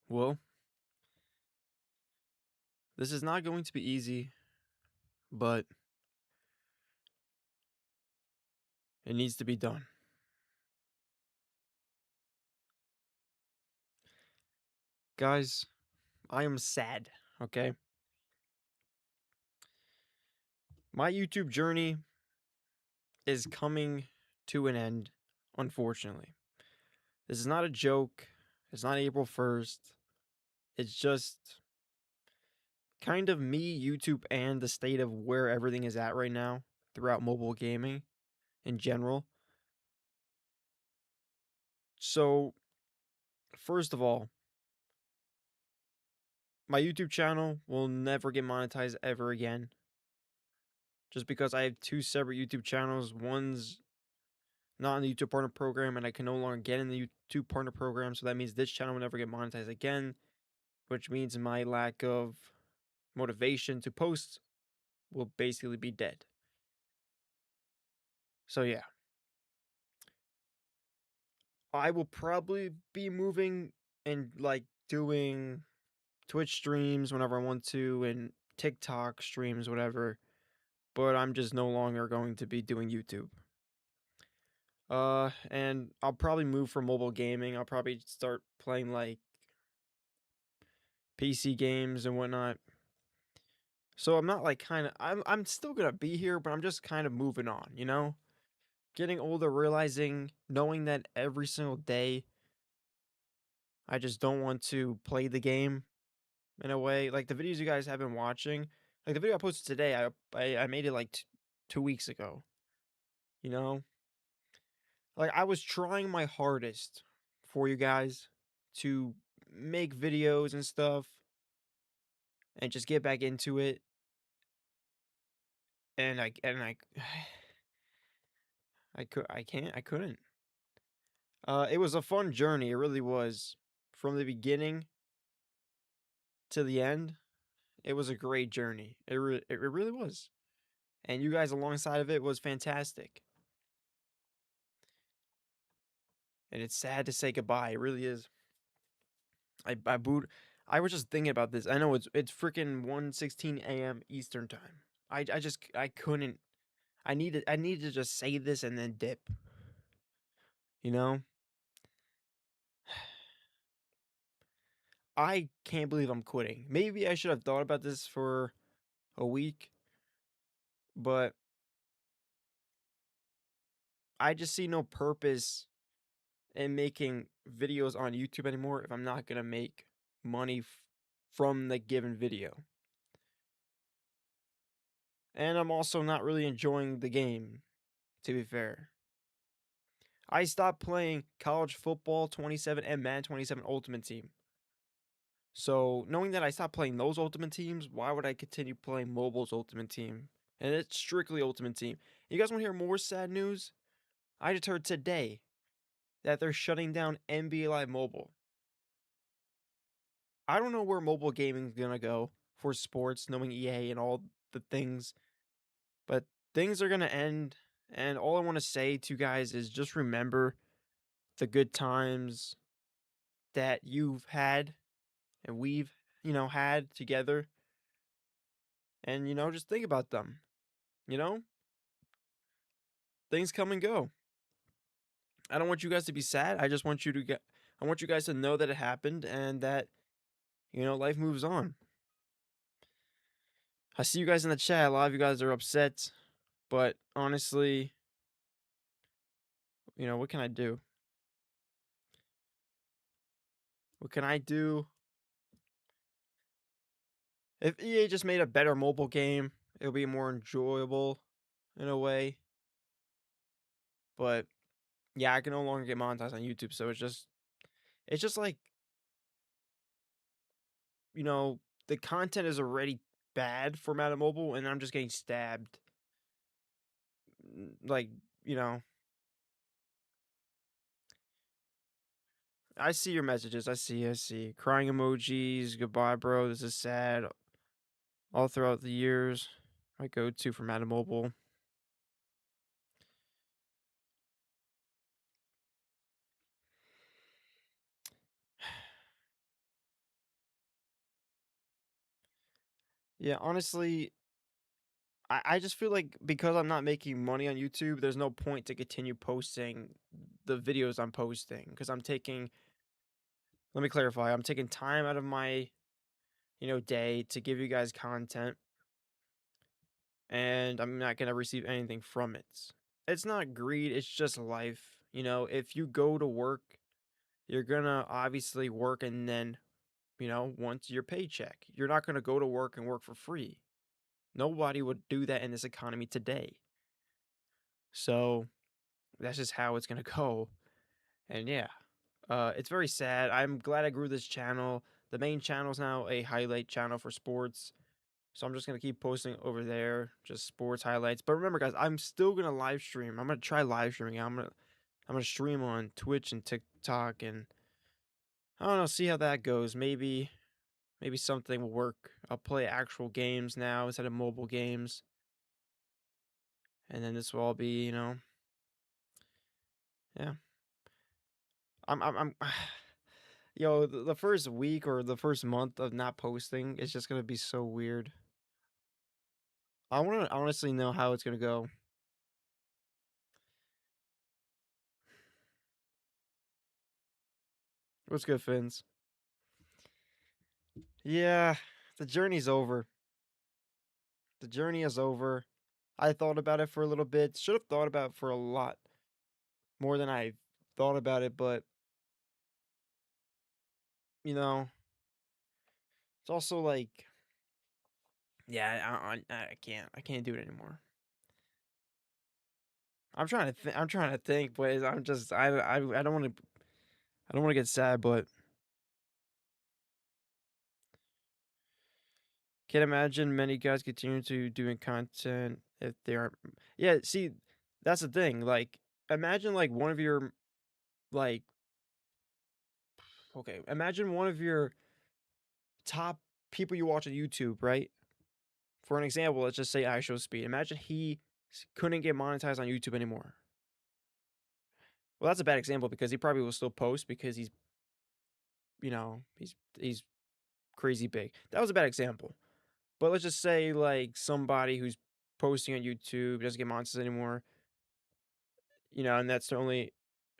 Well, this is not going to be easy, but it needs to be done. Guys, I am sad, okay? My YouTube journey is coming to an end, unfortunately. This is not a joke. It's not April 1st. It's just kind of me, YouTube, and the state of where everything is at right now throughout mobile gaming in general. So, first of all, my YouTube channel will never get monetized ever again. Just because I have two separate YouTube channels. One's not in the YouTube Partner Program, and I can no longer get in the YouTube Partner Program. So that means this channel will never get monetized again, which means my lack of motivation to post will basically be dead. So yeah, I will probably be moving and like doing Twitch streams whenever I want to and TikTok streams, whatever. But I'm just no longer going to be doing YouTube. And I'll probably move from mobile gaming. I'll probably start playing like PC games and whatnot. So I'm not like kind of I'm still gonna be here, but I'm just kind of moving on, you know? Getting older, realizing, knowing that every single day I just don't want to play the game in a way. Like the videos you guys have been watching, like the video I posted today, I made it like 2 weeks ago. You know? Like I was trying my hardest for you guys to make videos and stuff and just get back into it. And I I couldn't. It was a fun journey. It really was. From the beginning to the end, it was a great journey. It really was. And you guys alongside of it was fantastic. And it's sad to say goodbye. It really is. I boot. I was just thinking about this. I know it's freaking 1:16 a.m. Eastern time. I couldn't. I needed to just say this and then dip. You know. I can't believe I'm quitting. Maybe I should have thought about this for a week, but I just see no purpose in making videos on YouTube anymore if I'm not going to make money from the given video. And I'm also not really enjoying the game, to be fair. I stopped playing College Football 27 and Madden 27 Ultimate Team. So, knowing that I stopped playing those Ultimate Teams, why would I continue playing mobile's Ultimate Team? And it's strictly Ultimate Team. You guys want to hear more sad news? I just heard today that they're shutting down NBA Live Mobile. I don't know where mobile gaming is going to go for sports, knowing EA and all the things, but things are going to end. And all I want to say to you guys is just remember the good times that you've had and we've, had together. And, just think about them. You know, things come and go. I don't want you guys to be sad. I want you guys to know that it happened and that, life moves on. I see you guys in the chat. A lot of you guys are upset, but honestly, what can I do? What can I do? If EA just made a better mobile game, it'll be more enjoyable in a way. But yeah, I can no longer get monetized on YouTube, so it's just like, you know, the content is already bad for Madden Mobile, and I'm just getting stabbed. Like, you know, I see your messages. I see. Crying emojis. Goodbye, bro. This is sad. All throughout the years, my go-to for Madden Mobile. Yeah, honestly, I just feel like because I'm not making money on YouTube, there's no point to continue posting the videos I'm posting because I'm taking, let me clarify, I'm taking time out of my, day to give you guys content and I'm not going to receive anything from it. It's not greed, it's just life. If you go to work, you're going to obviously work and then, once your paycheck, you're not going to go to work and work for free. Nobody would do that in this economy today. So that's just how it's gonna go. And yeah, it's very sad. I'm glad I grew this channel. The main channel is now a highlight channel for sports. So I'm just gonna keep posting over there, just sports highlights. But remember, guys, I'm still gonna live stream. I'm gonna try live streaming. I'm gonna stream on Twitch and TikTok, and I don't know, see how that goes. Maybe something will work. I'll play actual games now instead of mobile games, and then this will all be, yeah. I'm Yo, the first week or the first month of not posting is just gonna be so weird. I want to honestly know how it's gonna go. What's good, Fins? Yeah, the journey's over. The journey is over. I thought about it for a little bit. Should have thought about it for a lot more than I thought about it, but you know, it's also like, yeah, I can't. I can't do it anymore. I'm trying to think, but I'm just. I don't want to. I don't want to get sad, but can't imagine many guys continue to doing content if they aren't. Yeah, see, that's the thing. Like, imagine like one of your like. Okay, imagine one of your top people you watch on YouTube, right? For an example, let's just say IShowSpeed. Imagine he couldn't get monetized on YouTube anymore. Well, that's a bad example because he probably will still post because he's crazy big. That was a bad example. But let's just say like somebody who's posting on YouTube doesn't get monetized anymore, and that's their only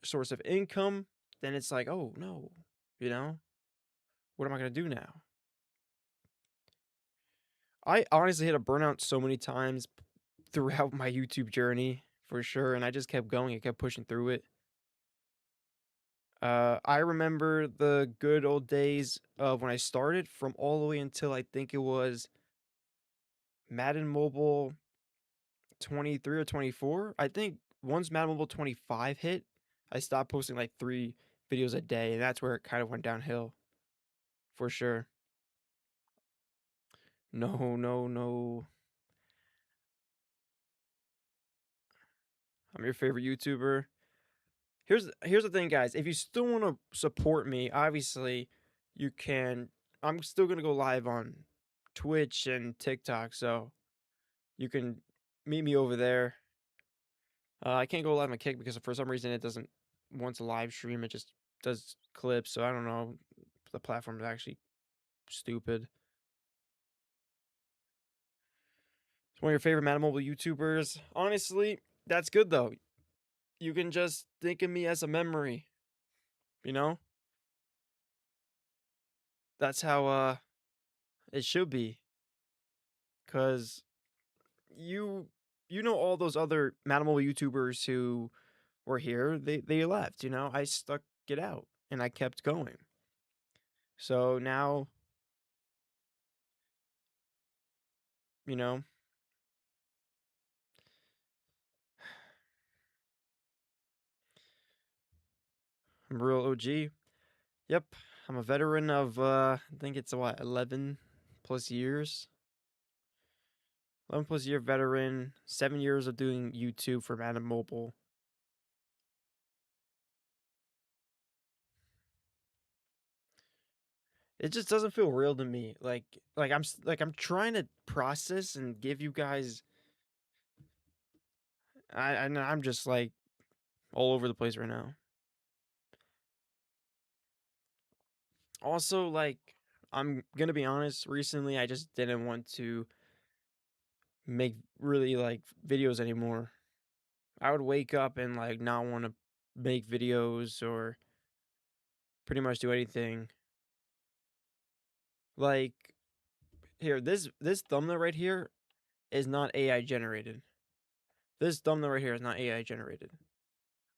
source of income, then it's like, oh no, you know, what am I gonna do now? I honestly hit a burnout so many times throughout my YouTube journey for sure, and I just kept going. I kept pushing through it. I remember the good old days of when I started from all the way until I think it was Madden Mobile 23 or 24. I think once Madden Mobile 25 hit, I stopped posting like 3 videos a day, and that's where it kind of went downhill for sure. No, no, no. I'm your favorite YouTuber. Here's the thing, guys. If you still want to support me, obviously you can. I'm still gonna go live on Twitch and TikTok, so you can meet me over there. I can't go live on Kick because for some reason it doesn't want to live stream. It just does clips, so I don't know. The platform is actually stupid. It's one of your favorite Madden Mobile YouTubers. Honestly, that's good though. You can just think of me as a memory. You know, that's how it should be. Cause you you know all those other Madden Mobile YouTubers who were here. They left. I stuck it out and I kept going. So now you know I'm a real OG. Yep, I'm a veteran of I think it's what 11 plus years. 11 plus year veteran, 7 years of doing YouTube for Madden Mobile. It just doesn't feel real to me. Like I'm trying to process and give you guys. I'm just like all over the place right now. Also, like I'm gonna be honest, recently I just didn't want to make really like videos anymore. I would wake up and like not want to make videos or pretty much do anything. Like here, this thumbnail right here is not AI generated. This thumbnail right here is not AI generated.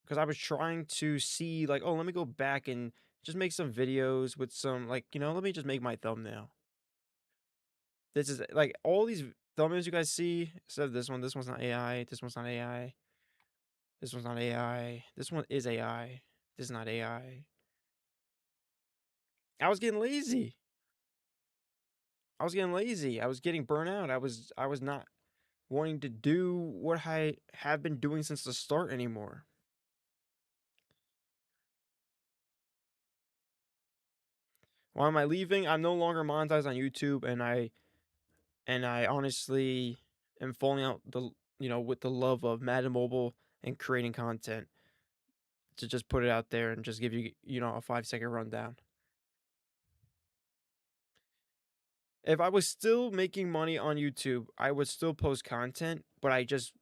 Because I was trying to see like, oh, let me go back and just make some videos with some like, let me just make my thumbnail. This is like all these thumbnails you guys see, except this one's not AI, this one's not AI, this one's not AI, this one is AI, this is not AI. I was getting lazy. I was getting lazy. I was getting burnt out. I was not wanting to do what I have been doing since the start anymore. Why am I leaving? I'm no longer monetized on YouTube, and I honestly am falling out with the love of Madden Mobile and creating content to just put it out there and just give you a 5-second rundown. If I was still making money on YouTube, I would still post content, but I just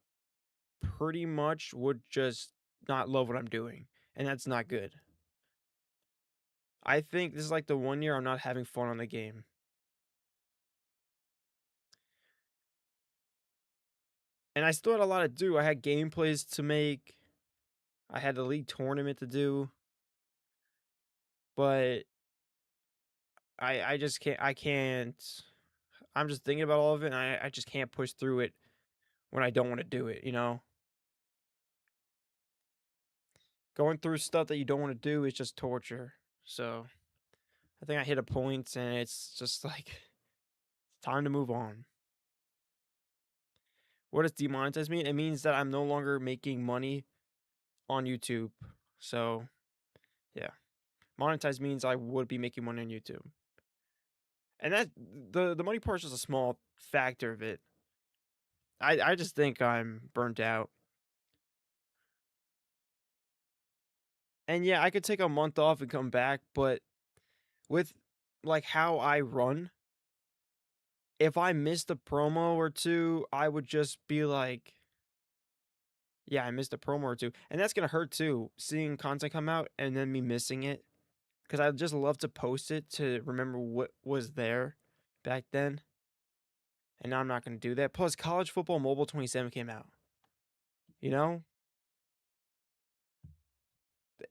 pretty much would just not love what I'm doing, and that's not good. I think this is like the 1 year I'm not having fun on the game. And I still had a lot to do. I had gameplays to make. I had the league tournament to do. But I just can't. I'm just thinking about all of it, and I just can't push through it when I don't want to do it. Going through stuff that you don't want to do is just torture. So I think I hit a point, and it's just like it's time to move on. What does demonetize mean? It means that I'm no longer making money on YouTube. So yeah, monetize means I would be making money on YouTube, and that the money part is just a small factor of it. I just think I'm burnt out. And yeah, I could take a month off and come back, but with like how I run, if I missed a promo or two, I would just be like, yeah, I missed a promo or two. And that's gonna hurt too, seeing content come out and then me missing it. Cause I'd just love to post it to remember what was there back then. And now I'm not gonna do that. Plus College Football Mobile 27 came out. You know?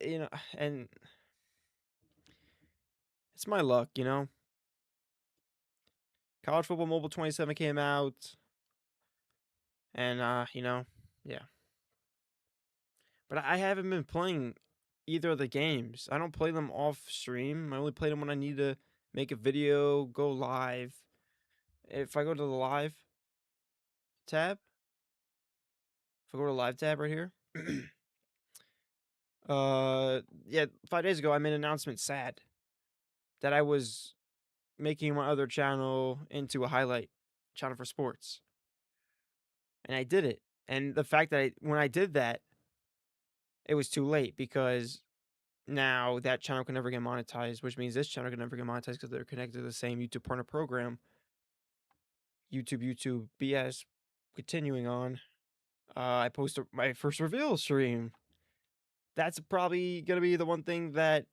You know, and it's my luck. College Football Mobile 27 came out, and yeah. But I haven't been playing either of the games. I don't play them off stream. I only play them when I need to make a video, go live. If I go to the live tab, if I go to live tab right here, yeah, 5 days ago I made an announcement sad that I was making my other channel into a highlight channel for sports, and I did it. And the fact that when I did that, it was too late because now that channel can never get monetized, which means this channel can never get monetized because they're connected to the same YouTube partner program. YouTube BS. Continuing on, I posted my first reveal stream. That's probably gonna be the one thing that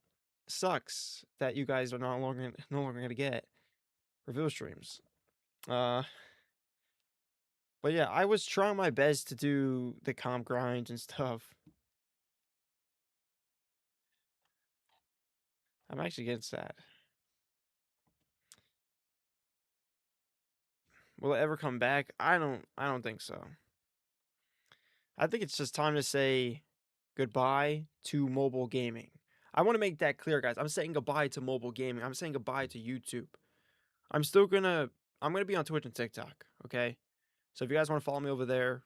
sucks that you guys are no longer gonna get reveal streams. Uh, but yeah, I was trying my best to do the comp grind and stuff. I'm actually getting sad. Will it ever come back? I don't think so. I think it's just time to say goodbye to mobile gaming. I want to make that clear, guys. I'm saying goodbye to mobile gaming. I'm saying goodbye to YouTube. I'm still gonna I'm gonna be on Twitch and TikTok, okay? So if you guys want to follow me over there,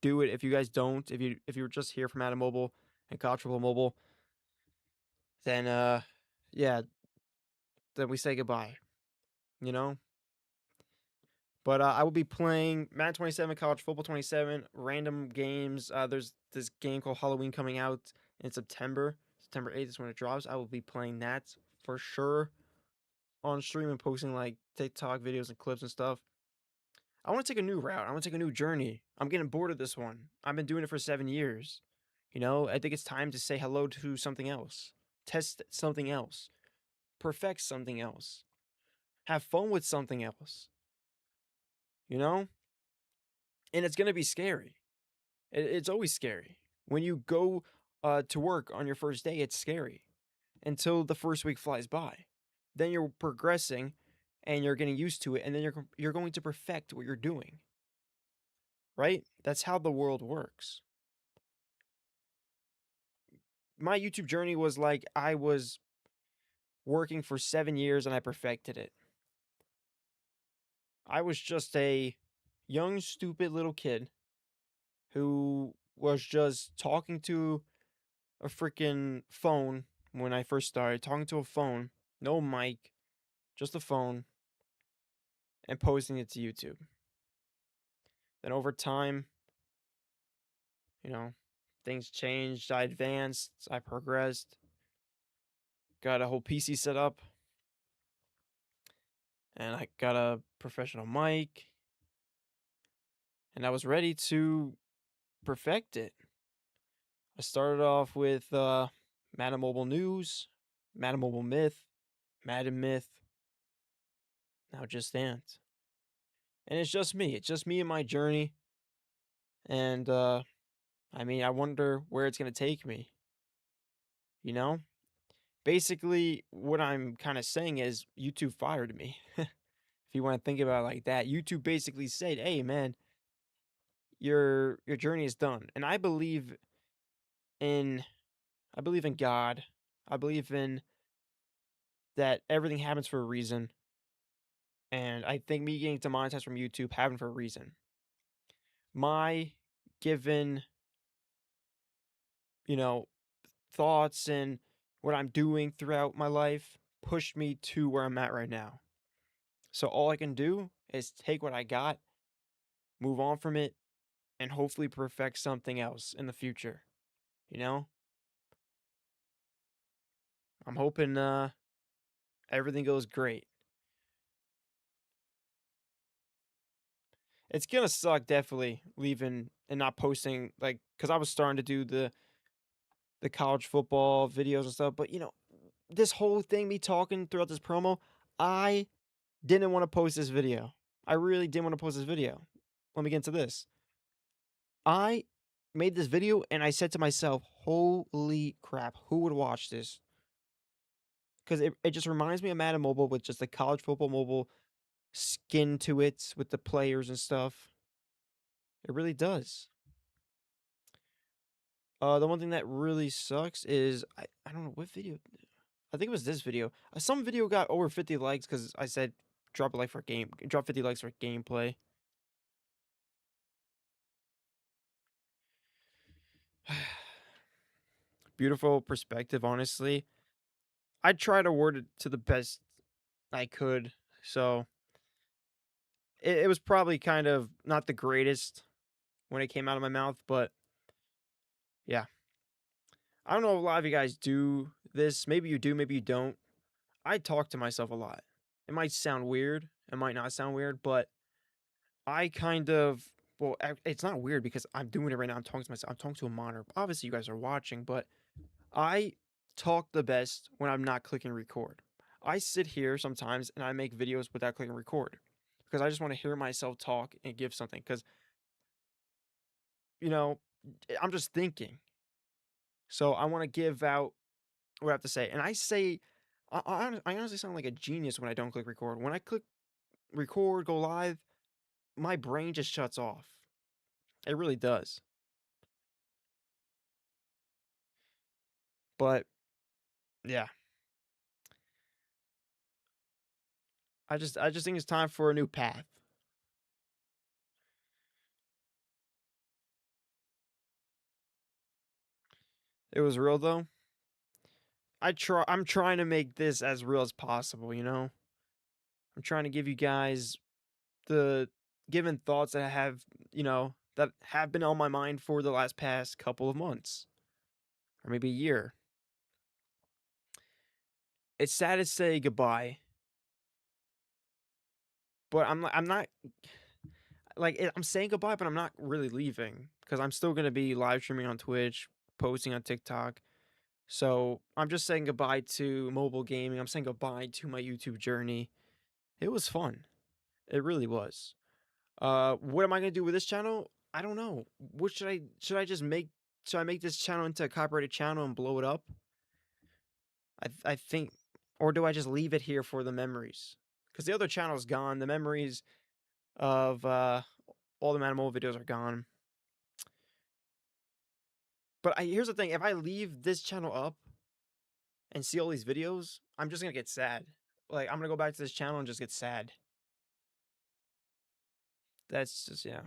do it. If you guys don't, if you're just here from Adam Mobile and College Football Mobile, then yeah, then we say goodbye, you know? But I will be playing Madden 27, College Football 27, random games. There's this game called Halloween coming out in September. September 8th is when it drops. I will be playing that for sure. on stream and posting like TikTok videos and clips and stuff. I want to take a new route. I want to take a new journey. I'm getting bored of this one. I've been doing it for 7 years. I think it's time to say hello to something else, test something else, perfect something else, have fun with something else, you know? And it's going to be scary. It's always scary. When you go to work on your first day, it's scary until the first week flies by. Then you're progressing and you're getting used to it, and then you're going to perfect what you're doing, right? That's how the world works. My YouTube journey was like I was working for 7 years and I perfected it. I was just a young, stupid little kid who was just talking to a freaking phone when I first started, talking to a phone, no mic, just a phone, and posting it to YouTube. Then over time, you know, things changed. I advanced, I progressed, got a whole PC set up, and I got a professional mic, and I was ready to perfect it. I started off with Madden Mobile News, Madden Mobile Myth, Madden Myth, now Just Dance. And it's just me. It's just me and my journey. And I wonder where it's gonna take me. You know? Basically, what I'm kind of saying is YouTube fired me. If you want to think about it like that, YouTube basically said, "Hey, man, your journey is done." And in I believe in God. I believe in that everything happens for a reason. And I think me getting demonetized from YouTube happened for a reason. My given, you know, thoughts and what I'm doing throughout my life pushed me to where I'm at right now. So all I can do is take what I got, move on from it, and hopefully perfect something else in the future. You know? I'm hoping everything goes great. It's gonna suck definitely leaving and not posting like because I was starting to do the college football videos and stuff, but this whole thing, me talking throughout this promo, I didn't want to post this video. I really didn't want to post this video. Let me get into this. I made this video and I said to myself, holy crap, who would watch this? Because it just reminds me of Madden Mobile with just the college football mobile skin to it with the players and stuff. It really does. The one thing that really sucks is I don't know what video. I think it was this video. Some video got over 50 likes because I said drop 50 likes for gameplay. Beautiful perspective, honestly. I try to word it to the best I could, so it was probably kind of not the greatest when it came out of my mouth, but yeah. I don't know if a lot of you guys do this. Maybe you do, maybe you don't. I talk to myself a lot. It might sound weird, it might not sound weird, but I kind of it's not weird because I'm doing it right now. I'm talking to myself. I'm talking to a monitor. Obviously, you guys are watching, but I talk the best when I'm not clicking record. I sit here sometimes and I make videos without clicking record because I just want to hear myself talk and give something because, you know, I'm just thinking. So I want to give out what I have to say. And I say, I honestly sound like a genius when I don't click record. When I click record, go live, my brain just shuts off. It really does. But yeah, I just think it's time for a new path. It was real though. I'm trying to make this as real as possible, you know? I'm trying to give you guys the given thoughts that I have, that have been on my mind for the last past couple of months or maybe a year. It's sad to say goodbye, but I'm not like I'm saying goodbye, but I'm not really leaving because I'm still gonna be live streaming on Twitch, posting on TikTok. So I'm just saying goodbye to mobile gaming. I'm saying goodbye to my YouTube journey. It was fun. It really was. What am I gonna do with this channel? I don't know. What should I just make? Should I make this channel into a copyrighted channel and blow it up? I think, or do I just leave it here for the memories? Because the other channel's gone. The memories of all the Manimal videos are gone. But here's the thing: if I leave this channel up and see all these videos, I'm just gonna get sad. Like I'm gonna go back to this channel and just get sad. That's just yeah.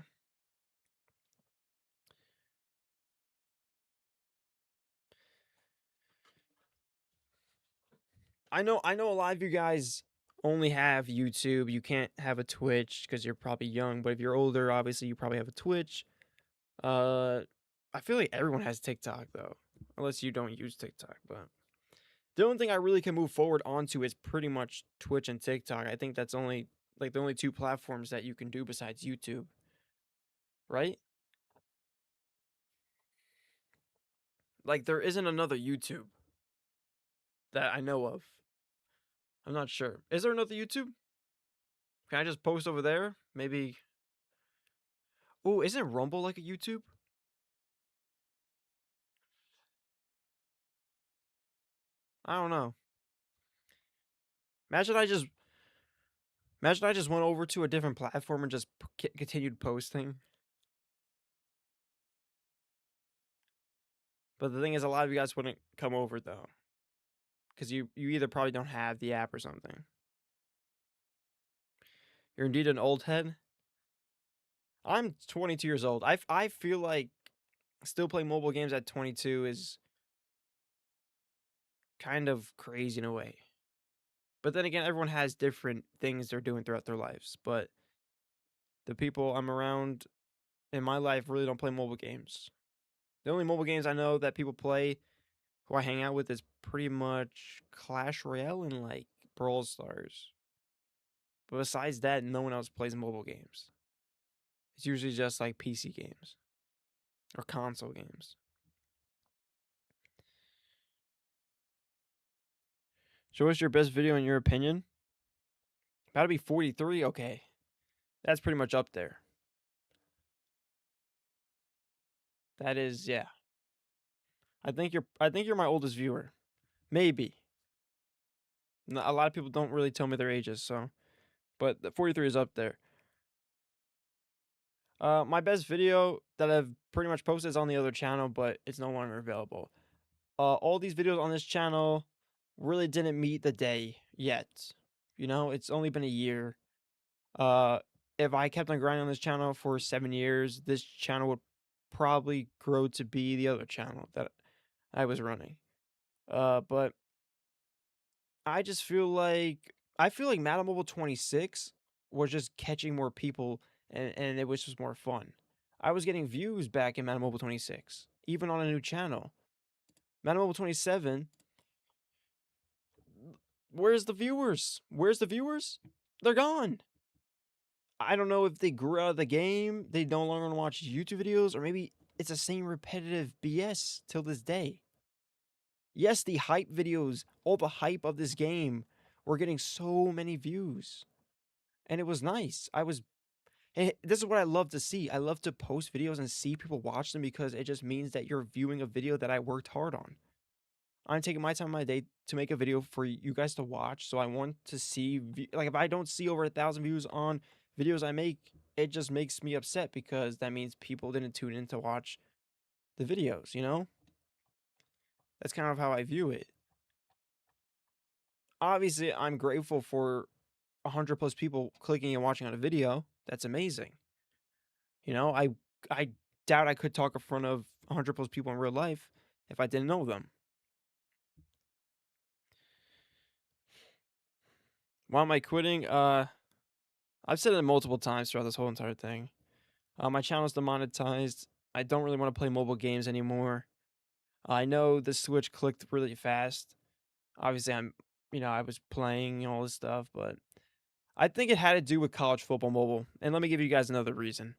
I know a lot of you guys only have YouTube. You can't have a Twitch because you're probably young, but if you're older, obviously you probably have a Twitch. Uh I feel like everyone has TikTok though, unless you don't use TikTok, but the only thing I really can move forward onto is pretty much Twitch and TikTok. I think that's only like the only two platforms that you can do besides YouTube, right? Like there isn't another YouTube that I know of. I'm not sure. Is there another YouTube? Can I just post over there? Maybe. Oh, isn't Rumble like a YouTube? I don't know. Imagine I just imagine I just went over to a different platform and just continued posting. But the thing is, a lot of you guys wouldn't come over though, because you either probably don't have the app or something. You're indeed an old head. I'm 22 years old. I feel like still playing mobile games at 22 is kind of crazy in a way. But then again, everyone has different things they're doing throughout their lives. But the people I'm around in my life really don't play mobile games. The only mobile games I know that people play who I hang out with is pretty much Clash Royale and like Brawl Stars. But besides that, no one else plays mobile games. It's usually just like PC games or console games. So, what's your best video in your opinion? About to be 43. Okay, that's pretty much up there. That is, yeah. I think you're my oldest viewer. Maybe. A lot of people don't really tell me their ages, so but the 43 is up there. My best video that I've pretty much posted is on the other channel, but it's no longer available. All these videos on this channel really didn't meet the day yet. You know, it's only been a year. Uh, if I kept on grinding on this channel for 7 years, this channel would probably grow to be the other channel that I was running. But I feel like Madden Mobile 26 was just catching more people and it was just more fun. I was getting views back in Madden Mobile 26, even on a new channel. Madden Mobile 27, where's the viewers? Where's the viewers? They're gone. I don't know if they grew out of the game, they no longer wanna watch YouTube videos, or maybe it's the same repetitive BS till this day. Yes, the hype videos, all the hype of this game were getting so many views. And it was nice. This is what I love to see. I love to post videos and see people watch them because it just means that you're viewing a video that I worked hard on. I'm taking my time of my day to make a video for you guys to watch. So I want to see, like, if I don't see over 1,000 views on videos I make, it just makes me upset because that means people didn't tune in to watch the videos, you know? That's kind of how I view it. Obviously, I'm grateful for 100 plus people clicking and watching on a video. That's amazing. You know, I doubt I could talk in front of 100 plus people in real life if I didn't know them. Why am I quitting? I've said it multiple times throughout this whole entire thing. My channel's demonetized. I don't really want to play mobile games anymore. I know the Switch clicked really fast. Obviously, I was playing all this stuff, but I think it had to do with College Football Mobile, and let me give you guys another reason.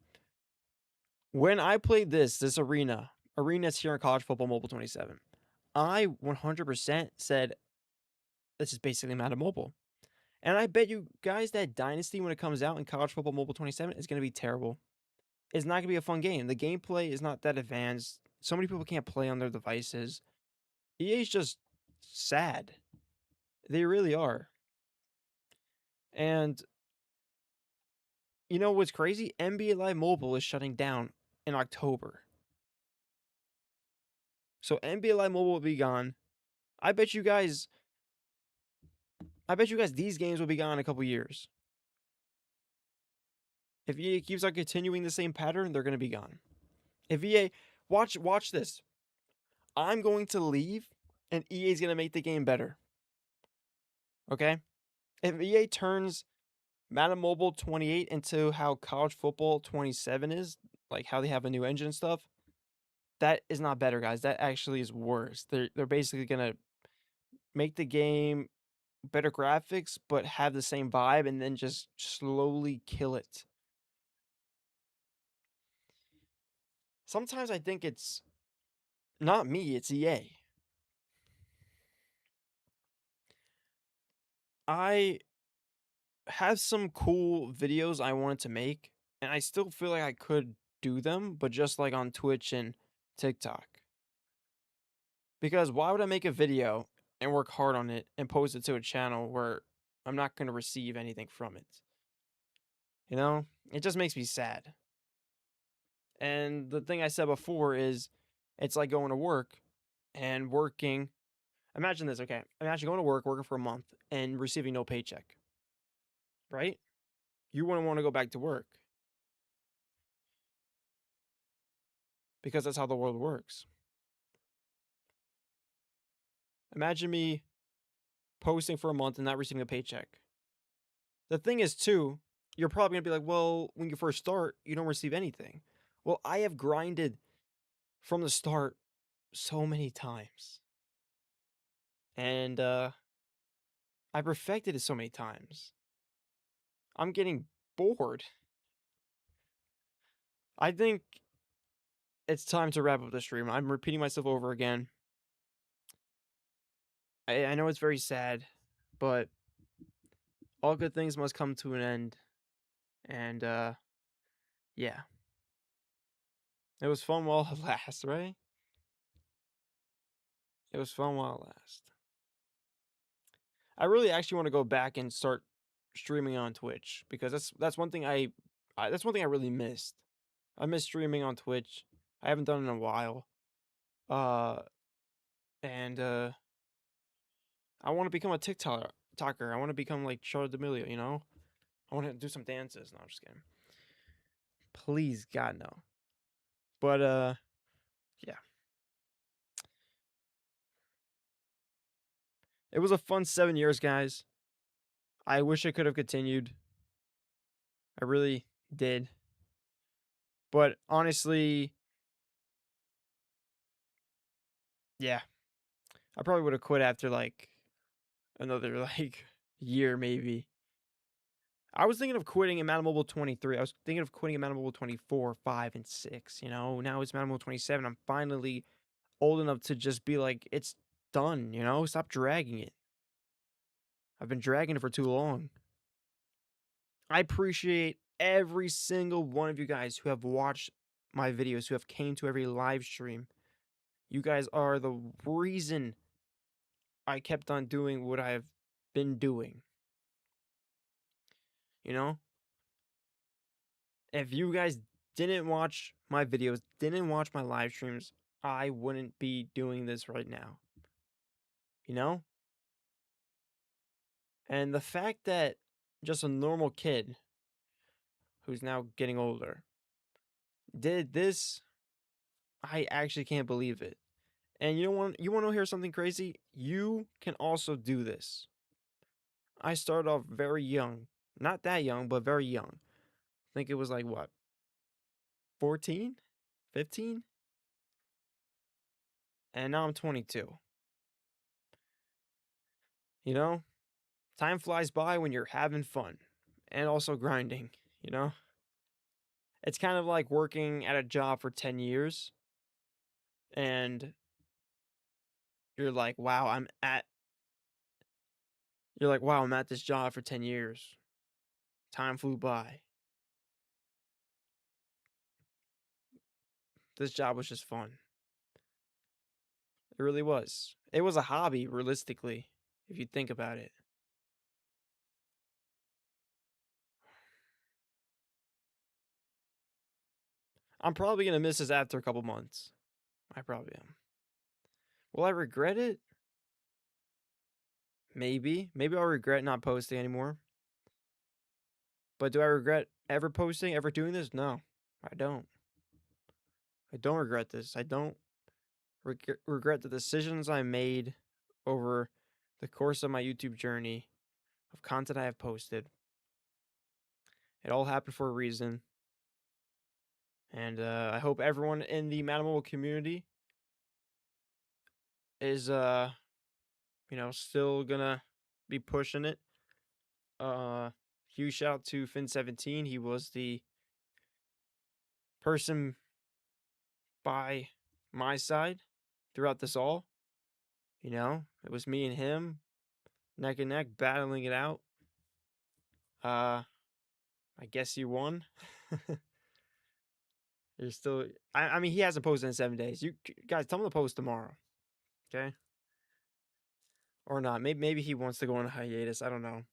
When I played this arenas here in College Football Mobile 27, I 100% said this is basically Madden Mobile. And I bet you guys that Dynasty, when it comes out in College Football Mobile 27, is going to be terrible. It's not going to be a fun game. The gameplay is not that advanced. So many people can't play on their devices. EA's just sad. They really are. And you know what's crazy? NBA Live Mobile is shutting down in October. So NBA Live Mobile will be gone. I bet you guys these games will be gone in a couple years. If EA keeps on continuing the same pattern, they're going to be gone. If EA watch this. I'm going to leave and EA is going to make the game better. Okay? If EA turns Madden Mobile 28 into how College Football 27 is, like how they have a new engine and stuff, that is not better, guys. That actually is worse. They're basically going to make the game better graphics but have the same vibe and then just slowly kill it. Sometimes I think it's not me, it's EA. I have some cool videos I wanted to make, and I still feel like I could do them, but just like on Twitch and TikTok. Because why would I make a video and work hard on it and post it to a channel where I'm not going to receive anything from it? You know? It just makes me sad. And the thing I said before is it's like going to work and working. Imagine this, okay? Imagine going to work, working for a month, and receiving no paycheck, right? You wouldn't want to go back to work because that's how the world works. Imagine me posting for a month and not receiving a paycheck. The thing is, too, you're probably going to be like, well, when you first start, you don't receive anything. Well, I have grinded from the start so many times. And I perfected it so many times. I'm getting bored. I think it's time to wrap up the stream. I'm repeating myself over again. I know it's very sad, but all good things must come to an end. And yeah. It was fun while it lasts, right? It was fun while it lasts. I really actually want to go back and start streaming on Twitch because that's one thing that's one thing I really missed. I miss streaming on Twitch. I haven't done it in a while. Uh and I want to become a TikToker. I want to become like Charlotte D'Amelio, you know? I want to do some dances. No, I'm just kidding. Please, God, no. But yeah. It was a fun 7 years, guys. I wish it could have continued. I really did. But honestly, yeah. I probably would have quit after like another like year maybe. I was thinking of quitting in Madden Mobile 23. I was thinking of quitting in Madden Mobile 24, 5, and 6, you know? Now it's Madden Mobile 27. I'm finally old enough to just be like, it's done, you know? Stop dragging it. I've been dragging it for too long. I appreciate every single one of you guys who have watched my videos, who have came to every live stream. You guys are the reason I kept on doing what I've been doing. You know? If you guys didn't watch my videos, didn't watch my live streams, I wouldn't be doing this right now. You know? And the fact that just a normal kid who's now getting older did this, I actually can't believe it. And you want to hear something crazy? You can also do this. I started off very young. Not that young, but very young. I think it was like what? 14? 15? And now I'm 22. You know? Time flies by when you're having fun. and also grinding, you know? It's kind of like working at a job for 10 years and you're like, "Wow, I'm at this job for 10 years. Time flew by. This job was just fun." It really was. It was a hobby, realistically, if you think about it. I'm probably gonna miss this after a couple months. I probably am. Will I regret it? Maybe. Maybe I'll regret not posting anymore. But do I regret ever posting, ever doing this? No, I don't. I don't regret this. I don't regret the decisions I made over the course of my YouTube journey of content I have posted. It all happened for a reason. And I hope everyone in the Manimal community is still gonna be pushing it. Uh Huge shout out to Fin17. He was the person by my side throughout this all. It was me and him, neck and neck, battling it out. Uh I guess he won. You're still I mean he hasn't posted in 7 days. You guys tell him to post tomorrow. Okay? Or not. Maybe he wants to go on a hiatus. I don't know.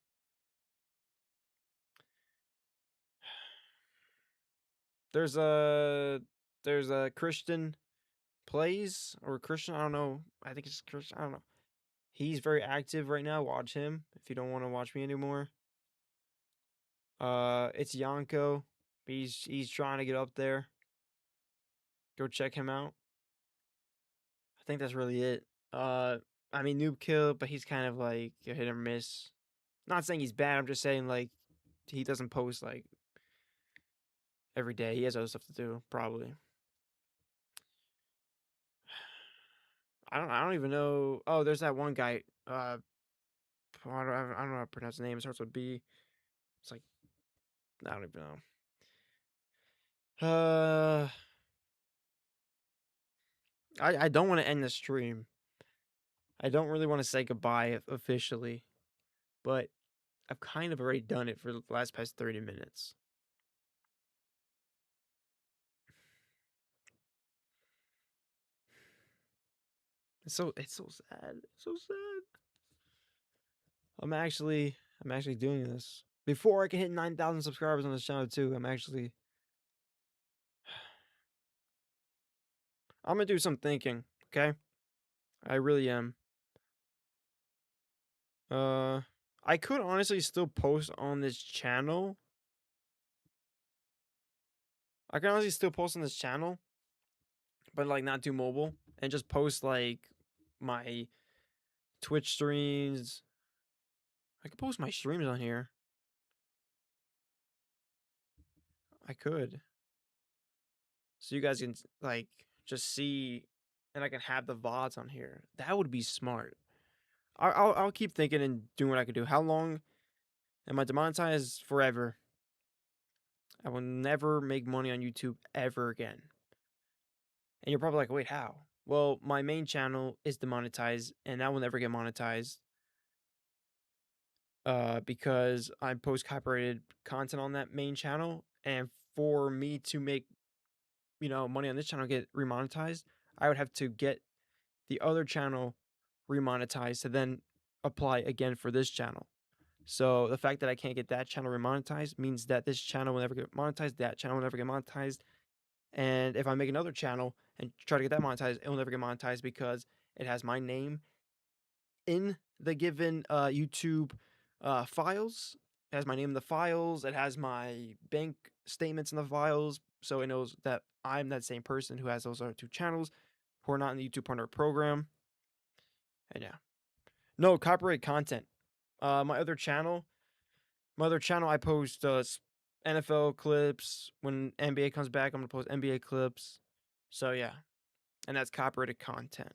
There's a Christian plays or Christian, I don't know. I think it's Christian. I don't know. He's very active right now. Watch him if you don't want to watch me anymore. It's Yanko. He's trying to get up there. Go check him out. I think that's really it. I mean Noob Kill, but he's kind of like a hit or miss. Not saying he's bad. I'm just saying like he doesn't post like every day. He has other stuff to do probably. I don't even know. Oh, there's that one guy. I don't know how to pronounce his name. It starts with B. It's like I don't even know. I don't want to end the stream. I don't really want to say goodbye officially, but I've kind of already done it for the last past 30 minutes. It's so sad. It's so sad. I'm actually doing this before I can hit 9,000 subscribers on this channel too. I'm gonna do some thinking. Okay, I really am. I could honestly still post on this channel. I can honestly still post on this channel, but like not do mobile and just post like my Twitch streams. I could post my streams on here. I could. So you guys can like just see and I can have the VODs on here. That would be smart. I'll keep thinking and doing what I could do. How long am I demonetized? Forever. I will never make money on YouTube ever again. And you're probably like, wait, how? Well, my main channel is demonetized and that will never get monetized. Because I post copyrighted content on that main channel. And for me to make, money on this channel get remonetized, I would have to get the other channel remonetized to then apply again for this channel. So the fact that I can't get that channel remonetized means that this channel will never get monetized, that channel will never get monetized. And if I make another channel and try to get that monetized, it will never get monetized because it has my name in the given YouTube files. It has my name in the files. It has my bank statements in the files. So it knows that I'm that same person who has those other two channels who are not in the YouTube Partner Program. And yeah. No, copyright content. My other channel, I post NFL clips. When NBA comes back, I'm going to post NBA clips. So yeah. And that's copyrighted content.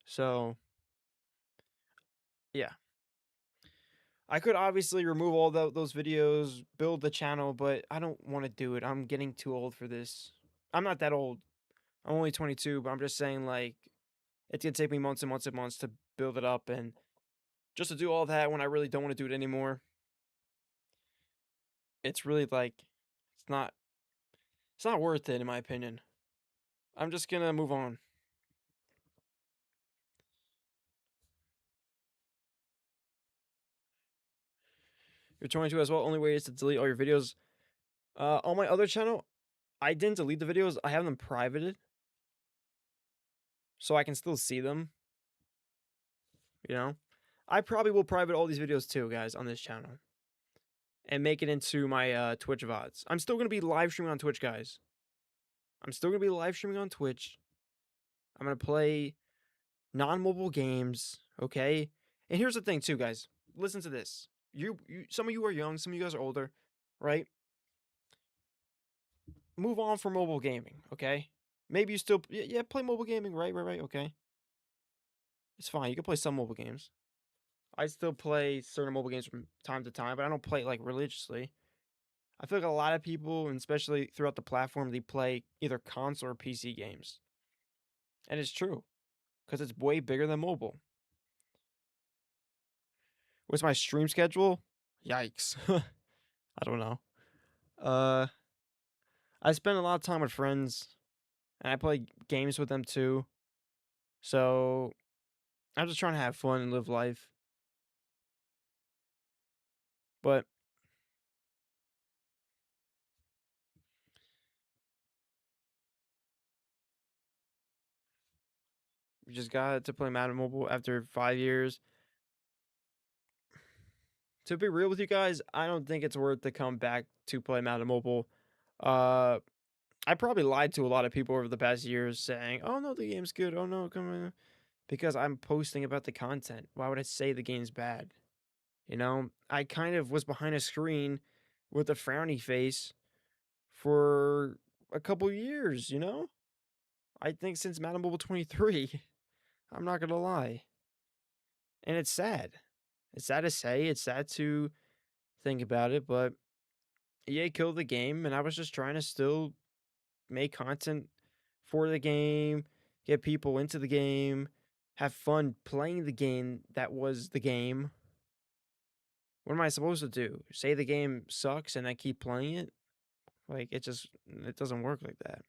So yeah. I could obviously remove all those videos, build the channel, but I don't want to do it. I'm getting too old for this. I'm not that old. I'm only 22, but I'm just saying, like, it's gonna take me months and months and months to build it up, and just to do all that when I really don't want to do it anymore. It's really like, it's not, it's not worth it in my opinion. I'm just gonna move on. You're 22 as well. Only way is to delete all your videos. On my other channel, I didn't delete the videos. I have them privated, so I can still see them. You know, I probably will private all these videos too, guys, on this channel, and make it into my Twitch VODs. I'm still gonna be live streaming on Twitch, guys. I'm still gonna be live streaming on Twitch. I'm gonna play non-mobile games, okay? And here's the thing, too, guys. Listen to this. Some of you are young, some of you guys are older, right? Move on from mobile gaming, okay? Maybe you still, yeah, play mobile gaming, right, okay. It's fine. You can play some mobile games. I still play certain mobile games from time to time, but I don't play it like religiously. I feel like a lot of people, and especially throughout the platform, they play either console or PC games. And it's true, because it's way bigger than mobile. What's my stream schedule? Yikes. I don't know. Uh, I spend a lot of time with friends, and I play games with them too. So I'm just trying to have fun and live life. But we just got to play Madden Mobile after 5 years. To be real with you guys, I don't think it's worth to come back to play Madden Mobile. Uh, I probably lied to a lot of people over the past years saying, "Oh no, the game's good. Oh no, come on," because I'm posting about the content. Why would I say the game's bad? You know, I kind of was behind a screen with a frowny face for a couple years, you know? I think since Madden Mobile 23, I'm not gonna lie. And it's sad. It's sad to say, it's sad to think about it, but EA killed the game, and I was just trying to still make content for the game, get people into the game, have fun playing the game that was the game. What am I supposed to do? Say the game sucks and I keep playing it? Like, it doesn't work like that.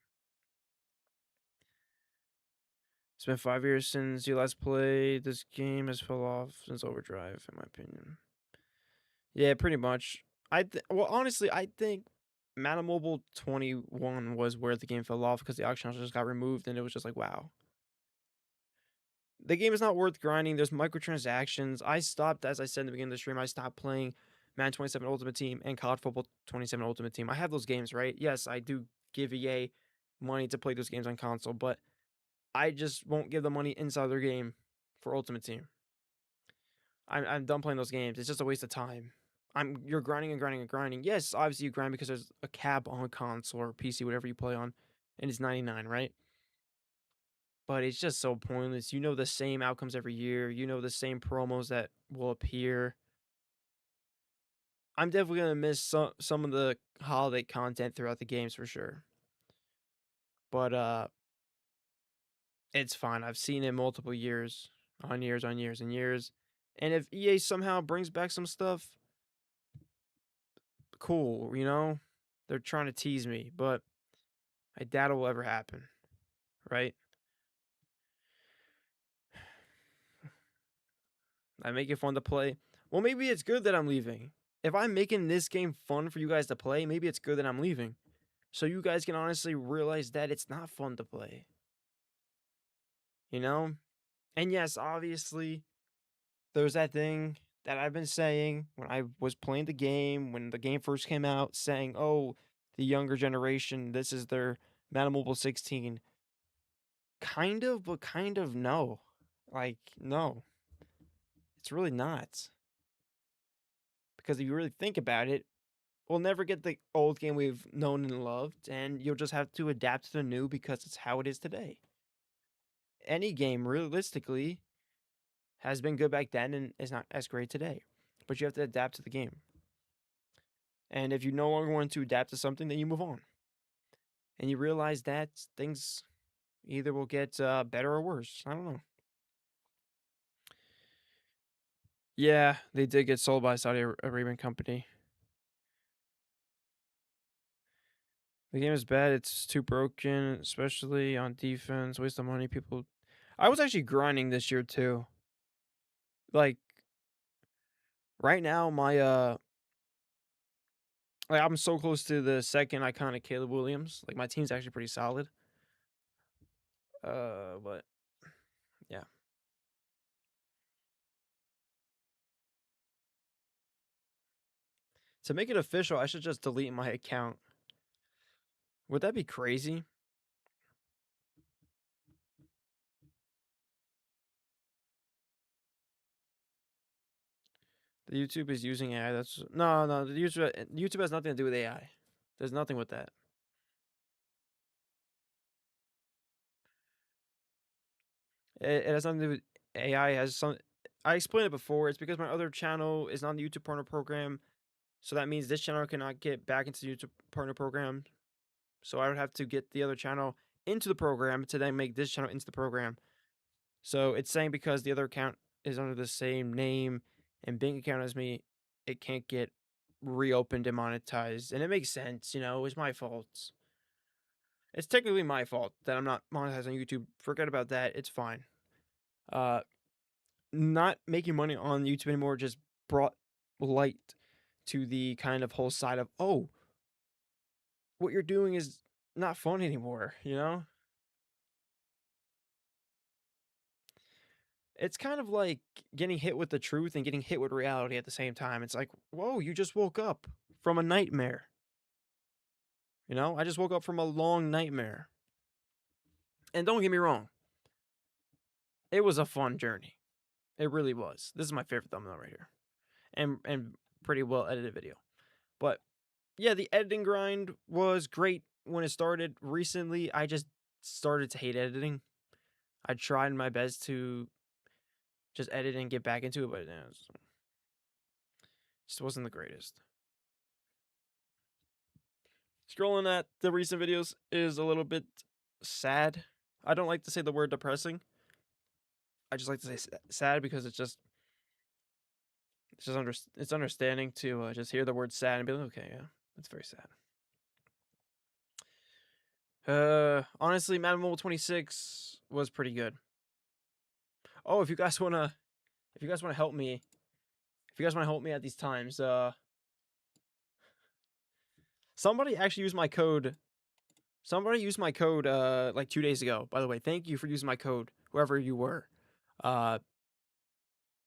It's been 5 years since you last played. This game has fell off since Overdrive, in my opinion. Yeah, pretty much. Well, honestly, I think Madden Mobile 21 was where the game fell off because the auction house just got removed, and it was just like, wow. The game is not worth grinding. There's microtransactions. I stopped, as I said in the beginning of the stream, I stopped playing Madden 27 Ultimate Team and College Football 27 Ultimate Team. I have those games, right? Yes, I do give EA money to play those games on console, but I just won't give the money inside their game for Ultimate Team. I'm done playing those games. It's just a waste of time. You're grinding and grinding and grinding. Yes, obviously you grind because there's a cap on console or PC, whatever you play on, and it's 99, right? But it's just so pointless. You know the same outcomes every year. You know the same promos that will appear. I'm definitely gonna miss some of the holiday content throughout the games for sure. But it's fine. I've seen it multiple years, on years, on years, and years. And if EA somehow brings back some stuff, cool, you know? They're trying to tease me, but I doubt it will ever happen, right? I make it fun to play. Well, maybe it's good that I'm leaving. If I'm making this game fun for you guys to play, maybe it's good that I'm leaving. So you guys can honestly realize that it's not fun to play. You know? And yes, obviously, there's that thing that I've been saying when I was playing the game, when the game first came out, saying, oh, the younger generation, this is their Madden Mobile 16. Kind of, but kind of no. Like, no. It's really not. Because if you really think about it, we'll never get the old game we've known and loved, and you'll just have to adapt to the new because it's how it is today. Any game, realistically, has been good back then and is not as great today. but you have to adapt to the game. And if you no longer want to adapt to something, then you move on. And you realize that things either will get better or worse. I don't know. Yeah, they did get sold by a Saudi Arabian company. The game is bad. It's too broken, especially on defense. Waste of money. People. I was actually grinding this year too. Like right now, like I'm so close to the second iconic Caleb Williams. Like my team's actually pretty solid. But yeah. To make it official, I should just delete my account. Would that be crazy? The YouTube is using AI. That's no. The YouTube has nothing to do with AI. There's nothing with that. It has nothing to do with AI. Has some. I explained it before. It's because my other channel is not the YouTube Partner Program, so that means this channel cannot get back into the YouTube Partner Program. So I would have to get the other channel into the program to then make this channel into the program. So it's saying because the other account is under the same name and bank account as me, it can't get reopened and monetized. And it makes sense, it's my fault. It's technically my fault that I'm not monetized on YouTube. Forget about that. It's fine. Uh Not making money on YouTube anymore just brought light to the kind of whole side of, oh, what you're doing is not fun anymore. It's kind of like getting hit with the truth and getting hit with reality at the same time. It's like, whoa, you just woke up from a nightmare. I just woke up from a long nightmare. And don't get me wrong, it was a fun journey. It really was. This is my favorite thumbnail right here. And pretty well edited video. But yeah, the editing grind was great when it started. Recently, I just started to hate editing. I tried my best to just edit and get back into it, but it just wasn't the greatest. Scrolling at the recent videos is a little bit sad. I don't like to say the word depressing. I just like to say sad because it's understanding to just hear the word sad and be like, okay, yeah, that's very sad. Honestly, Madden Mobile 26 was pretty good. Oh, if you guys wanna help me, at these times, somebody actually used my code. Somebody used my code like 2 days ago. By the way, thank you for using my code, whoever you were. Uh,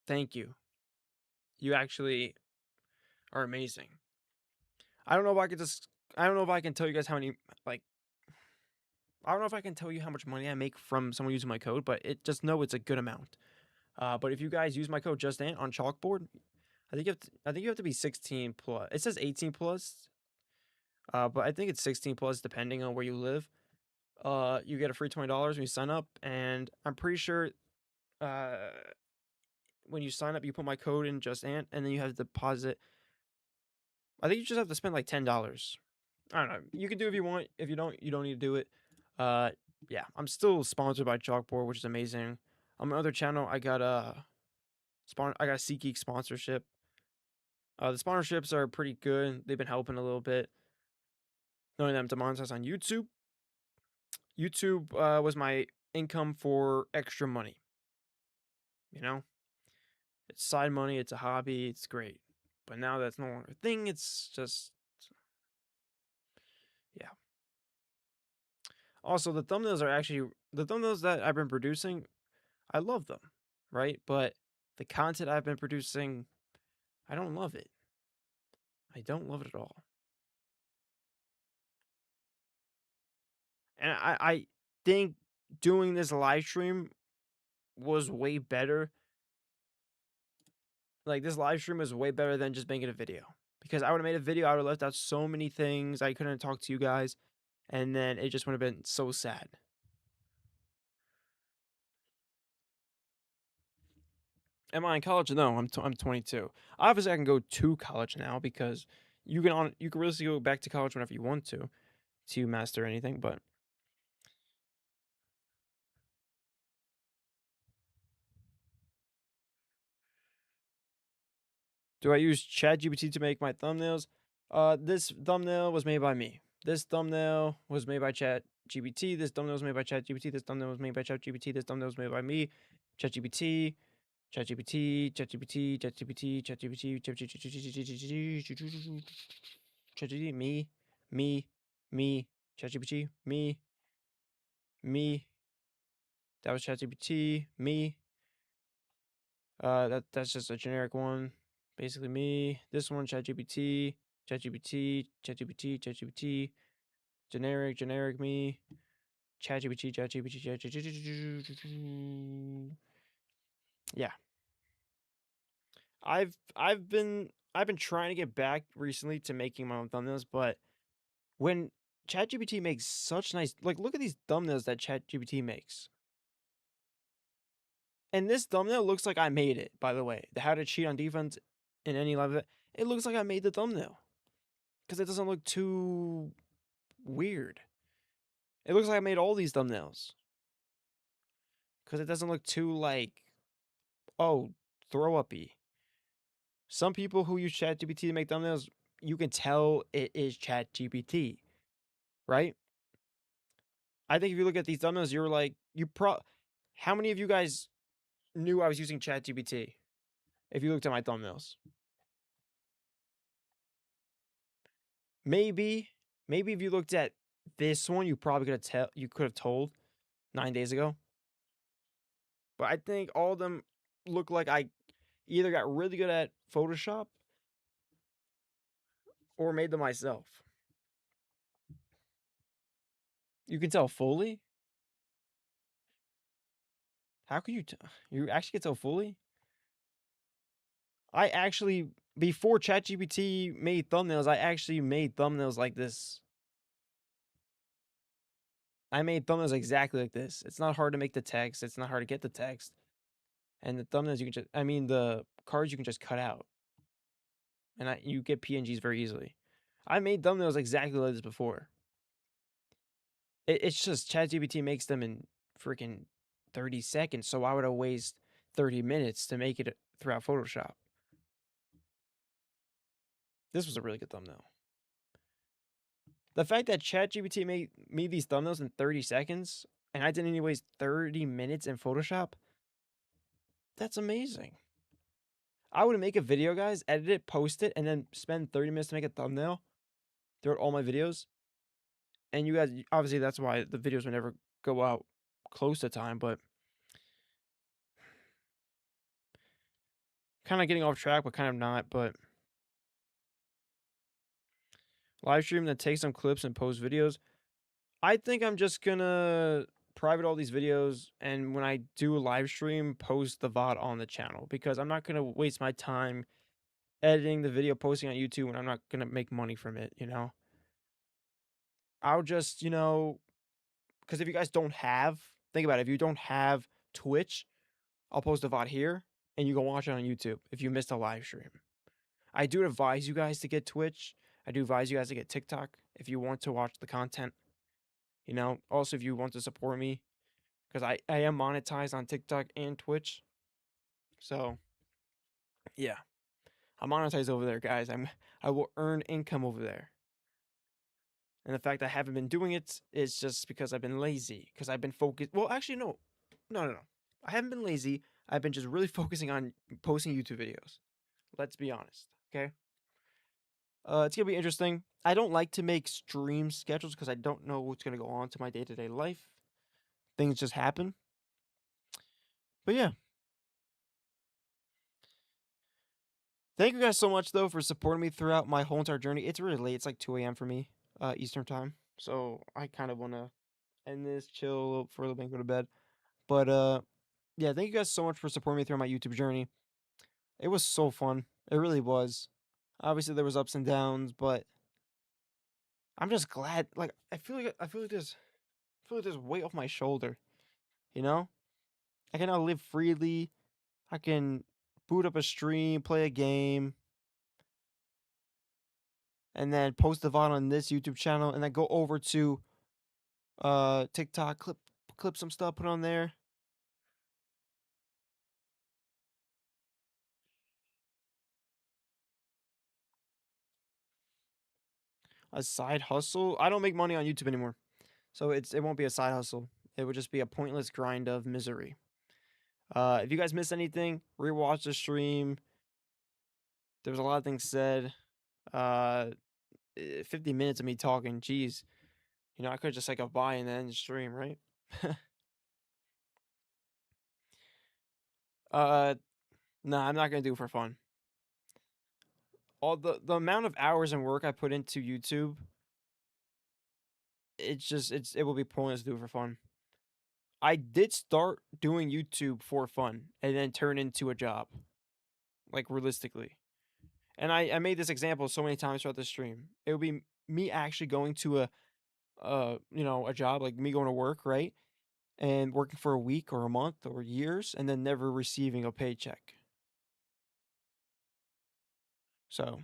Thank you. You actually are amazing. I don't know if I could just. I don't know if I can tell you guys how many like. I don't know if I can tell you how much money I make from someone using my code, but just know it's a good amount. But if you guys use my code JustAnt on Chalkboard, I think you have to be 16 plus. It says 18 plus, but I think it's 16 plus depending on where you live. You get a free $20 when you sign up, and I'm pretty sure uh, when you sign up, you put my code in JustAnt, and then you have to deposit. I think you just have to spend like $10. I don't know. You can do it if you want. If you don't, you don't need to do it. Uh, yeah, I'm still sponsored by Chalkboard, which is amazing. On my other channel, I got a SeatGeek sponsorship. The sponsorships are pretty good. They've been helping a little bit. Knowing that I'm demonetized on YouTube. YouTube was my income for extra money. It's side money. It's a hobby. It's great. But now that's no longer a thing. It's just, yeah. Also, the thumbnails that I've been producing. I love them, right? But the content I've been producing, I don't love it. I don't love it at all. And I think doing this live stream was way better. Like, this live stream was way better than just making a video. Because I would have made a video, I would have left out so many things. I couldn't talk to you guys. And then it just would have been so sad. Am I in college? No, I'm 22. Obviously, I can go to college now because you can really go back to college whenever you want to master anything. But do I use ChatGPT to make my thumbnails? This thumbnail was made by me. This thumbnail was made by ChatGPT. This thumbnail was made by ChatGPT. This thumbnail was made by ChatGPT. This thumbnail was made by me. ChatGPT. ChatGPT. ChatGPT. ChatGPT. ChatGPT. ChatGPT. Me. ChatGPT. Me. That was ChatGPT. Me. That's just a generic one. Basically me. This one, ChatGPT, ChatGPT, ChatGPT, ChatGPT, generic me, ChatGPT, ChatGPT, ChatGPT. Yeah, I've been trying to get back recently to making my own thumbnails, but when ChatGPT makes such nice, like, look at these thumbnails that ChatGPT makes. And this thumbnail looks like I made it, by the way. The how to cheat on defense in any live event. It looks like I made the thumbnail because it doesn't look too weird. It looks like I made all these thumbnails because it doesn't look too like, oh, throw uppy. Some people who use ChatGPT to make thumbnails, you can tell it is ChatGPT, right? I think if you look at these thumbnails, you're like, how many of you guys knew I was using ChatGPT? If you looked at my thumbnails, maybe, maybe if you looked at this one, you probably you could have told 9 days ago. But I think all of them look like I either got really good at Photoshop or made them myself. You can tell fully? How can you actually can tell fully? I actually before ChatGPT made thumbnails, I actually made thumbnails like this. I made thumbnails exactly like this. It's not hard to make the text. It's not hard to get the text. And the thumbnails you can the cards you can just cut out. And you get PNGs very easily. I made thumbnails exactly like this before. It's just ChatGPT makes them in freaking 30 seconds. So why would I waste 30 minutes to make it throughout Photoshop? This was a really good thumbnail. The fact that ChatGPT made me these thumbnails in 30 seconds and I didn't even waste 30 minutes in Photoshop, that's amazing. I would make a video, guys, edit it, post it, and then spend 30 minutes to make a thumbnail throughout all my videos. And you guys, obviously, that's why the videos would never go out close to time, but kind of getting off track, but kind of not. But live stream that takes some clips and post videos. I think I'm just gonna private all these videos, and when I do a live stream, post the VOD on the channel because I'm not gonna waste my time editing the video, posting on YouTube, and I'm not gonna make money from it. I'll just because if you guys don't have, think about it, if you don't have Twitch, I'll post a VOD here, and you can watch it on YouTube if you missed a live stream. I do advise you guys to get Twitch. I do advise you guys to get TikTok if you want to watch the content. Also if you want to support me, because I am monetized on TikTok and Twitch. So yeah, I'm monetized over there, guys. I will earn income over there. And the fact I haven't been doing it is just because I've been lazy. Because I've been focused. Well, actually, no. I haven't been lazy. I've been just really focusing on posting YouTube videos. Let's be honest, okay? It's gonna be interesting. I don't like to make stream schedules because I don't know what's gonna go on to my day-to-day life. Things just happen. But yeah, thank you guys so much though for supporting me throughout my whole entire journey. It's really late. It's like 2 a.m. for me, Eastern time. So I kind of want to end this, chill for a little bit, go to bed. But yeah, thank you guys so much for supporting me through my YouTube journey. It was so fun. It really was. Obviously there was ups and downs, but I'm just glad. Like I feel like there's weight off my shoulder. You know, I can now live freely. I can boot up a stream, play a game, and then post the VOD on this YouTube channel, and then go over to TikTok, clip some stuff, put on there. A side hustle? I don't make money on YouTube anymore, so it won't be a side hustle. It would just be a pointless grind of misery. If you guys missed anything, rewatch the stream. There was a lot of things said. 50 minutes of me talking. Jeez, you know I could just like a bye and then end the stream, right? Nah, I'm not gonna do it for fun. All the amount of hours and work I put into YouTube, it will be pointless to do it for fun. I did start doing YouTube for fun and then turn into a job, like realistically. And I made this example so many times throughout the stream. It would be me actually going to a job, like me going to work, right? And working for a week or a month or years and then never receiving a paycheck. So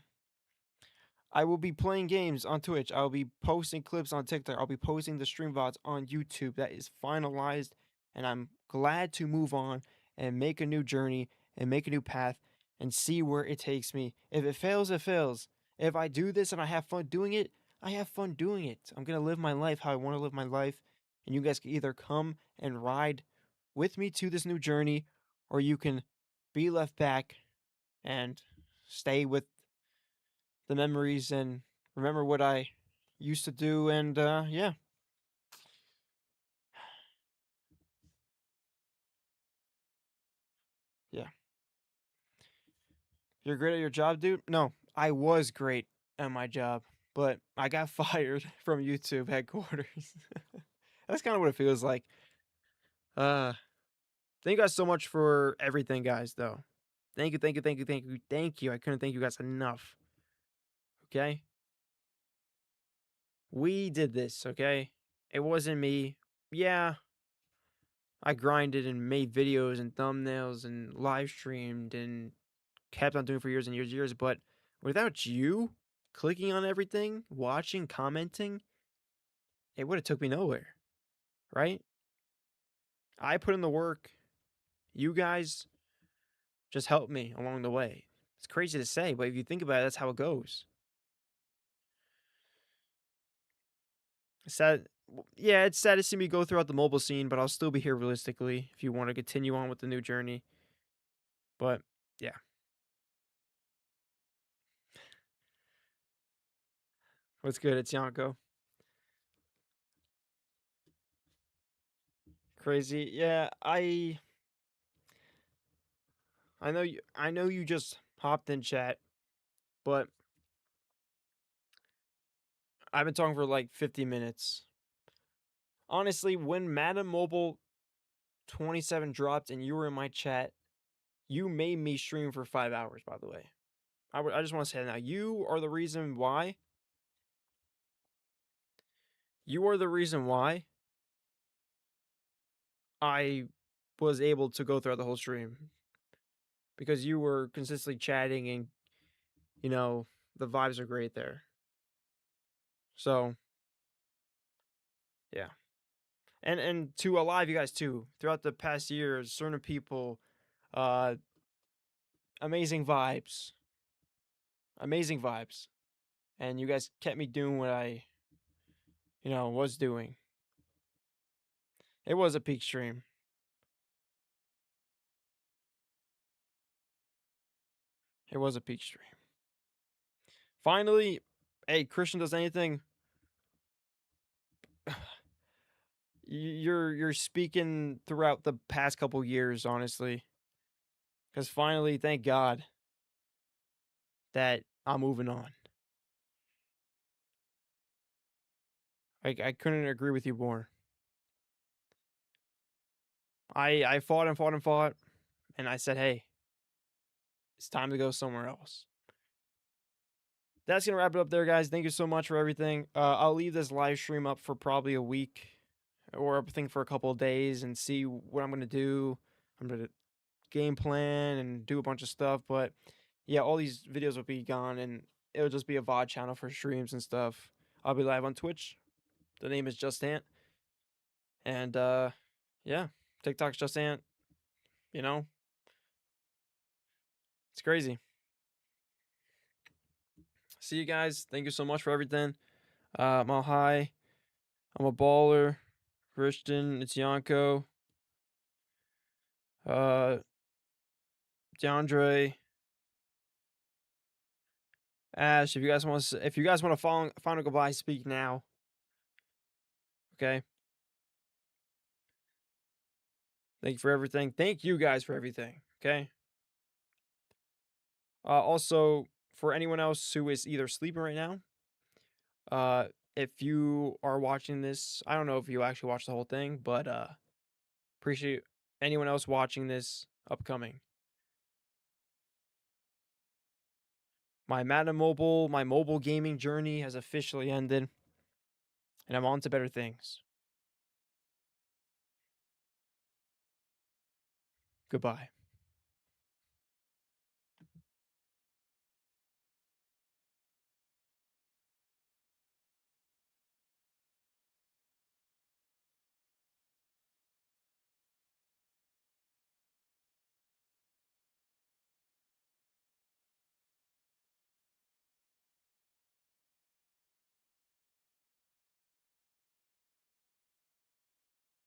I will be playing games on Twitch. I'll be posting clips on TikTok. I'll be posting the stream VODs on YouTube. That is finalized, and I'm glad to move on and make a new journey and make a new path and see where it takes me. If it fails, it fails. If I do this and I have fun doing it, I have fun doing it. I'm going to live my life how I want to live my life, and you guys can either come and ride with me to this new journey, or you can be left back and stay with the memories and remember what I used to do. And yeah, yeah. You're great at your job, dude? No, I was great at my job, but I got fired from YouTube headquarters. That's kind of what it feels like. Uh, thank you guys so much for everything, guys, though. Thank you, thank you, thank you, thank you, thank you. I couldn't thank you guys enough. Okay? We did this, okay? It wasn't me. Yeah, I grinded and made videos and thumbnails and live streamed and kept on doing for years and years and years. But without you clicking on everything, watching, commenting, it would have took me nowhere, right? I put in the work. You guys just helped me along the way. It's crazy to say, but if you think about it, that's how it goes. It's sad. Yeah, it's sad to see me go throughout the mobile scene, but I'll still be here realistically if you want to continue on with the new journey. But yeah, what's good? It's Yanko. Crazy. Yeah, I know you just hopped in chat, but I've been talking for like 50 minutes. Honestly, when Madden Mobile 27 dropped and you were in my chat, you made me stream for 5 hours, by the way. I just want to say that now. You are the reason why. You are the reason why I was able to go throughout the whole stream because you were consistently chatting and you know, the vibes are great there. So, yeah. And to a lot of you guys too, throughout the past years, certain people, uh, amazing vibes, amazing vibes, and you guys kept me doing what I, was doing. It was a peak stream. It was a peak stream. Finally, hey, Christian does anything. You're speaking throughout the past couple years, honestly, because finally, thank God that I'm moving on. I couldn't agree with you more. I fought and fought and fought, and I said, hey, it's time to go somewhere else. That's gonna wrap it up there, guys. Thank you so much for everything. I'll leave this live stream up for probably a week, or I think for a couple of days, and see what I'm gonna do. I'm gonna game plan and do a bunch of stuff. But yeah, all these videos will be gone, and it'll just be a VOD channel for streams and stuff. I'll be live on Twitch. The name is Just Ant, and yeah, TikTok's Just Ant. You know, it's crazy. See you guys. Thank you so much for everything. Mile High. I'm a baller. Christian, it's Yanko. DeAndre, Ash. If you guys want to final goodbye, speak now. Okay. Thank you for everything. Thank you guys for everything. Okay. Also, for anyone else who is either sleeping right now, if you are watching this, I don't know if you actually watch the whole thing, but appreciate anyone else watching this upcoming. My my mobile gaming journey has officially ended, and I'm on to better things. Goodbye.